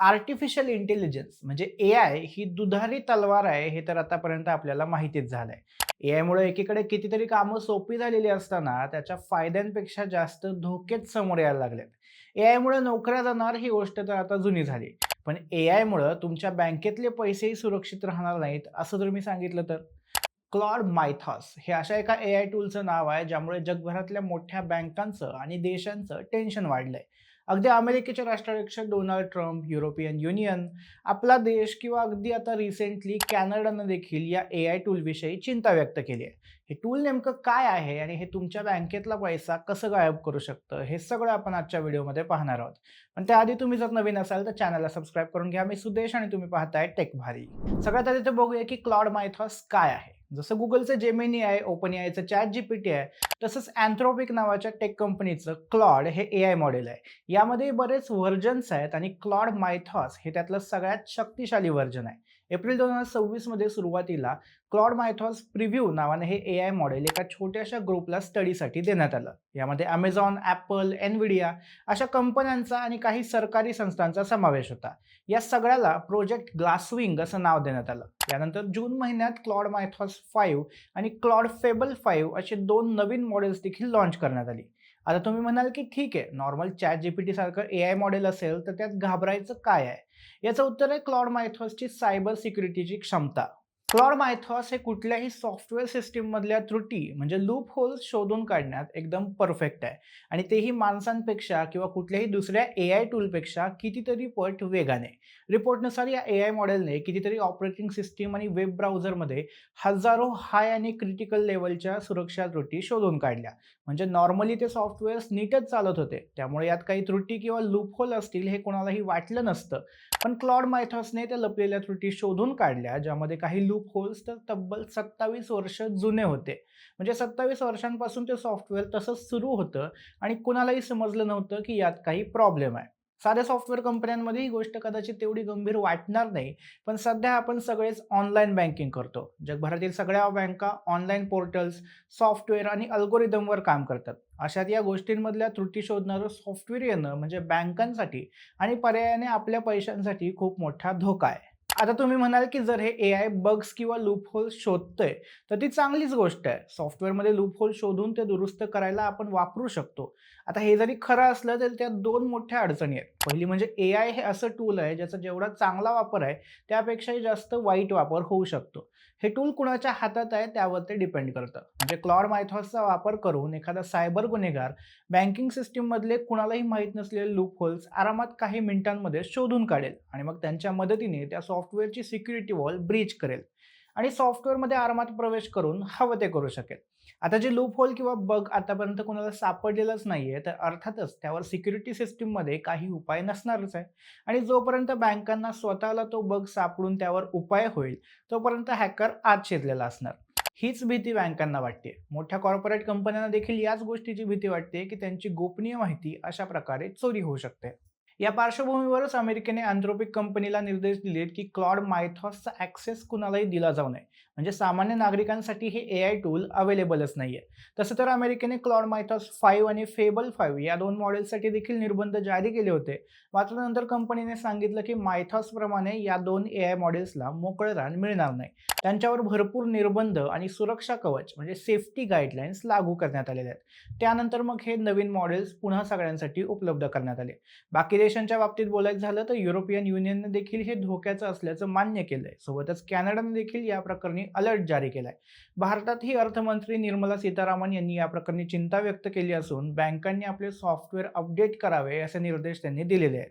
Artificial intelligence म्हणजे AI ही दुधारी तलवार आहे हे तर आतापर्यंत आपल्याला माहितीच झालंय. एआयमुळे एकीकडे कितीतरी कामं सोपी झालेली असताना त्याच्या फायद्यांपेक्षा जास्त धोकेच समोर यायला लागलेत. एआयमुळे नोकऱ्या जाणार ही गोष्ट तर आता जुनी झाली. पण एआयमुळे तुमच्या बँकेतले पैसेही सुरक्षित राहणार नाहीत असं जर मी सांगितलं तर क्लॉड मायथॉस हे अशा एका एआय टूलचं नाव आहे ज्यामुळे जगभरातल्या मोठ्या बँकांचं आणि देशांचं टेन्शन वाढलंय. अगदी अमेरिकेचे राष्ट्राध्यक्ष डोनाल्ड ट्रम्प, युरोपियन युनियन, आपला देश किंवा अगदी आता रिसेंटली कॅनडानं देखील या एआय टूलविषयी चिंता व्यक्त केली आहे. हे टूल नेमकं काय आहे आणि हे तुमच्या बँकेतला पैसा कसं गायब करू शकतं हे सगळं आपण आजच्या व्हिडिओमध्ये पाहणार आहोत. पण त्याआधी तुम्ही जर नवीन असाल तर चॅनलला सबस्क्राईब करून घ्या. मी सुदेश आणि तुम्ही पाहताय टेक भारी. सगळ्यात आधी तर बघूया की क्लॉड मायथॉस काय आहे. जसं गुगलचं जेमिनी आहे, ओपन एआयचं चॅट जीपीटी आहे, तसंच अँथ्रोपिक नावाच्या टेक कंपनीचं क्लॉड हे एआय मॉडेल आहे. यामध्ये बरेच व्हर्जन्स आहेत आणि क्लॉड मायथॉस हे त्यातलं सगळ्यात शक्तिशाली व्हर्जन आहे. एप्रिल 2026 मध्ये सुरुवातीला क्लॉड मायथॉस प्रिव्ह्यू नावाने हे एआय मॉडेल एका छोट्याशा ग्रुपला स्टडीसाठी देण्यात आलं. यामध्ये अमेझॉन, ॲपल, एनव्हिडिया अशा कंपन्यांचा आणि काही सरकारी संस्थांचा समावेश होता. या सगळ्याला प्रोजेक्ट ग्लासविंग असं नाव देण्यात आलं. यानंतर जून महिन्यात क्लॉड मायथॉस 5 आणि क्लॉड फेबल 5 असे दोन नवीन मॉडेल्स देखील लॉन्च करण्यात आली. आता तुम्ही म्हणाल की ठीक आहे, नॉर्मल चॅट जीपीटी सारखं एआय मॉडेल असेल तर त्यात घाबरायचं काय आहे? याचं उत्तर आहे क्लॉड मायथॉसची सायबर सिक्युरिटीची क्षमता. क्लॉड मायथॉस हे कुठल्याही सॉफ्टवेअर सिस्टीम मधल्या त्रुटी म्हणजे लूप होल्स शोधून काढण्यात एकदम परफेक्ट आहे आणि तेही माणसांपेक्षा किंवा कुठल्याही दुसऱ्या एआय टूलपेक्षा कितीतरी पट वेगाने. रिपोर्टनुसार या एआय मॉडेलने कितीतरी ऑपरेटिंग सिस्टीम आणि वेब ब्राउझरमध्ये हजारो हाय आणि क्रिटिकल लेवलच्या सुरक्षा त्रुटी शोधून काढल्या. म्हणजे नॉर्मली ते सॉफ्टवेअर नीटच चालत होते, त्यामुळे यात काही त्रुटी किंवा लूप होल असतील हे कोणालाही वाटलं नसतं. पण क्लॉड मायथॉसने त्या लपलेल्या त्रुटी शोधून काढल्या, ज्यामध्ये काही लूप होल्स तर तब्बल 27 वर्ष जुने होते. म्हणजे 27 वर्षांपासून ते सॉफ्टवेअर तसंच सुरू होतं आणि कुणालाही समजलं नव्हतं की यात काही प्रॉब्लेम आहे. साध्या सॉफ्टवेअर कंपन्यांमध्ये ही गोष्ट कदाचित तेवढी गंभीर वाटणार नाही, पण सध्या आपण सगळेच ऑनलाईन बँकिंग करतो. जगभरातील सगळ्या बँका ऑनलाईन पोर्टल्स, सॉफ्टवेअर आणि अल्गोरिदमवर काम करतात. अशात या गोष्टींमधल्या त्रुटी शोधणारं सॉफ्टवेअर येणं म्हणजे बँकांसाठी आणि पर्यायाने आपल्या पैशांसाठी खूप मोठा धोका आहे. आता तुम्ही म्हणाल की जर हे एआय बग्स किंवा लूप होल्स शोधतंय तर ती चांगलीच गोष्ट आहे. सॉफ्टवेअरमध्ये लूप होल शोधून ते दुरुस्त करायला आपण वापरू शकतो. आता हे जरी खरं असलं तरी त्यात दोन मोठ्या अडचणी आहेत. पहिली म्हणजे एआय हे असं टूल आहे ज्याचा जेवढा चांगला वापर आहे त्यापेक्षाही जास्त वाईट वापर होऊ शकतो. हे टूल कुणाच्या हातात आहे त्यावर ते डिपेंड करतं. म्हणजे क्लॉड मायथॉसचा वापर करून एखादा सायबर गुन्हेगार बँकिंग सिस्टीममधले कुणालाही माहीत नसलेले लूप होल्स आरामात काही मिनिटांमध्ये शोधून काढेल आणि मग त्यांच्या मदतीने त्या सॉफ्टवेअरची सिक्युरिटी वॉल ब्रीच करेल आणि सॉफ्टवेअरमध्ये आरामात प्रवेश करून हवं ते करू शकेल. आता जे लूप होल किंवा बग आतापर्यंत कोणाला सापडलेलंच नाहीये, तर अर्थातच त्यावर सिक्युरिटी सिस्टीममध्ये काही उपाय नसणारच आहे. आणि जोपर्यंत बँकांना स्वतःला तो बग सापडून त्यावर उपाय होईल, तोपर्यंत हॅकर आत शिरलेला असणार. हीच भीती बँकांना वाटते. मोठ्या कॉर्पोरेट कंपन्यांना देखील याच गोष्टीची भीती वाटते की त्यांची गोपनीय माहिती अशा प्रकारे चोरी होऊ शकते. या पार्श्वभूमीवरच अमेरिकेने अँथ्रोपिक कंपनीला निर्देश दिलेत की क्लॉड मायथॉसचा ॲक्सेस कुणालाही दिला जाऊ नये. म्हणजे सामान्य नागरिकांसाठी हे एआय टूल अवेलेबलच नाहीये. तसं तर अमेरिकेने क्लॉड मायथॉस 5 आणि फेबल 5 या दोन मॉडेलसाठी देखील निर्बंध जारी केले होते. मात्र नंतर कंपनीने सांगितलं की मायथॉस प्रमाणे या दोन एआय मॉडेल्सला मोकळं रान मिळणार नाही. त्यांच्यावर भरपूर निर्बंध आणि सुरक्षा कवच म्हणजे सेफ्टी गाईडलाईन्स लागू करण्यात आलेले आहेत. त्यानंतर मग हे नवीन मॉडेल्स पुन्हा सगळ्यांसाठी उपलब्ध करण्यात आले. बाकी देशांच्या बाबतीत बोलायचं झालं तर युरोपियन युनियनने देखील हे धोक्याचं असल्याचं मान्य केलंय. सोबतच कॅनडाने देखील या प्रकरणी अलर्ट जारी केलाय. भारतातही अर्थमंत्री निर्मला सीतारामन यांनी या प्रकरणी चिंता व्यक्त केली असून बँकांनी आपले सॉफ्टवेअर अपडेट करावे असे निर्देश त्यांनी दिलेले आहेत.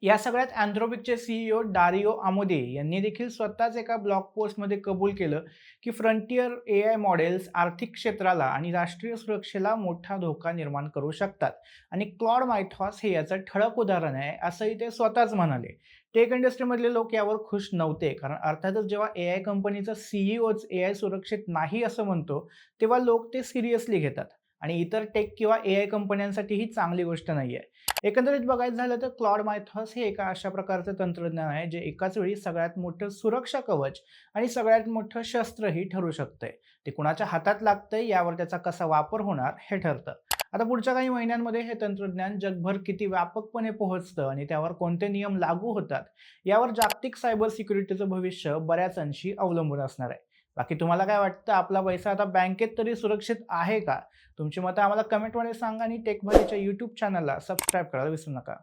या सगळ्यात अँथ्रोपिकचे सीईओ डारियो आमोदे यांनी देखील स्वतःच एका ब्लॉग पोस्टमध्ये कबूल केलं की फ्रंटियर एआय मॉडेल्स आर्थिक क्षेत्राला आणि राष्ट्रीय सुरक्षेला मोठा धोका निर्माण करू शकतात आणि क्लॉड मायथॉस हे याचं ठळक उदाहरण आहे असंही ते स्वतःच म्हणाले. टेक इंडस्ट्रीमधले लोक यावर खुश नव्हते, कारण अर्थातच जेव्हा एआय कंपनीचा सीईओच एआय सुरक्षित नाही असं म्हणतो तेव्हा लोक ते सिरियसली घेतात आणि इतर टेक किंवा एआय कंपन्यांसाठी ही चांगली गोष्ट नाहीये. एकंदरीत बघायचं झालं तर क्लॉड मायथॉस हे एका अशा प्रकारचं तंत्रज्ञान आहे जे एकाच वेळी सगळ्यात मोठं सुरक्षा कवच आणि सगळ्यात मोठं शस्त्रही ठरू शकतंय. ते कुणाच्या हातात लागतंय यावर त्याचा कसा वापर होणार हे ठरतं. आता पुढच्या काही महिन्यांमध्ये हे तंत्रज्ञान जगभर किती व्यापकपणे पोहोचतं आणि त्यावर कोणते नियम लागू होतात, यावर जागतिक सायबर सिक्युरिटीचं भविष्य बऱ्याच अंशी अवलंबून असणार आहे. बाकी तुम्हाला काय वाटतं, आपला पैसा आता बँकेत तरी सुरक्षित आहे का? तुमची मतं आम्हाला कमेंटमध्ये सांगा आणि टेक भाजीच्या यूट्यूब चॅनलला सबस्क्राईब करायला विसरू नका.